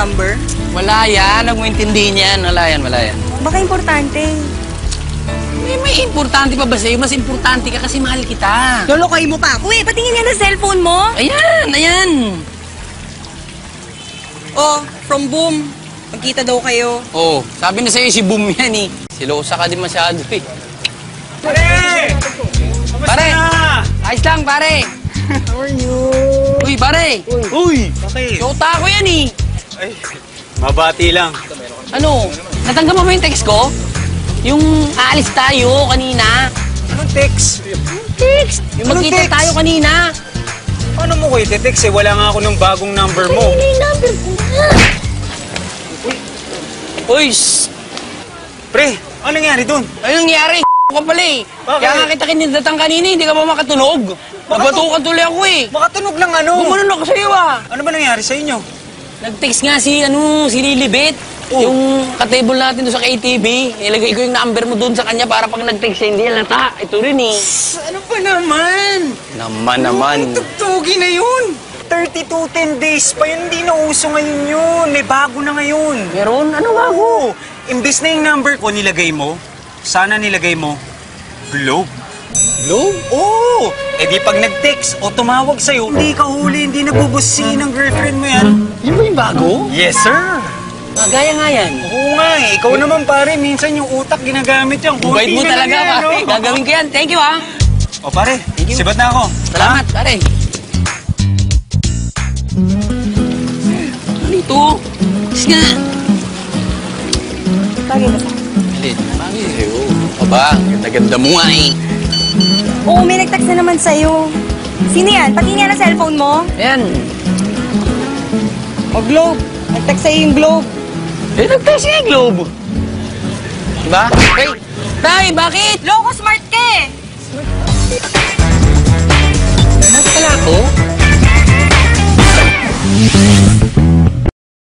number? Wala yan. Huwag mo intindihin yan. Wala yan, wala yan. Baka importante. May importante pa ba sa'yo? Mas importante ka kasi mahal kita. Lolokoy mo pa ako eh. Patingin nga ng cellphone mo. Ayan, ayan. Oh, from Boom. Magkita daw kayo. Oh, sabi na sa'yo si Boom yan eh. Silosa ka din masyado eh. Pare! Pare! Ayos lang, pare! How are you? Uy, pare! Uy! Bakit? Jota ko yan eh. Ay, mabati lang. Ano? Natanggap mo ba yung text ko? Yung aalis tayo kanina. Anong text? Text? Yung Anong magkita text? tayo kanina. Paano mo ko iti-text eh? Wala nga ako ng bagong number mo. Kanina yung number ko nga. Uy, shh! Pre, ano nangyari dun? Anong nangyari? Ka pala eh. Bakit? Kaya nga kita kinidatang kanina, hindi ka pa makatunog. Nagbatukan tuloy ako eh. Makatunog lang ano? Gumanon ako sa'yo ah. Ano ba nangyari sa inyo? Nag-text nga si Lilibet. Oh. Yung katable natin doon sa KTV. Nilagay ko yung number mo doon sa kanya para pag nag-text siya, hindi halata. Ito rin eh. Ano ba naman? Naman. Tugtugi na yun. 32 10 days pa yun. Hindi na uso ngayon yun. May bago na ngayon. Meron? Ano bago? Oo. Imbes na yung number ko nilagay mo, sana nilagay mo, Globe. Globe? Oo! Eh di pag nag-text o tumawag sa'yo, hindi ka huli, hindi nabubusin ng girlfriend mo yan. Yun ba yung bago? Yes, sir! Gaya nga yan. Oo nga eh. Ikaw naman pare, minsan yung utak ginagamit yan. Bait mo Kunti na lang talaga, yan, pare. no? Gagawin ko yan. Thank you, ha. O pare, Thank you. sibat na ako. Salamat, pare. Dito. Kasi nga. Bagay ba? Alin? Bagay sa'yo. Aba, ganda-ganda mo nga eh. Oo, may nag-text na naman sa'yo. Sino yan? Patingin nga ng cellphone mo. Ayan. O, Globe. Nag-text sa'yo yung Globe. Eh, nag-text nga yung Globe. Diba? Hey, Tay, bakit? Loko, smart ka eh!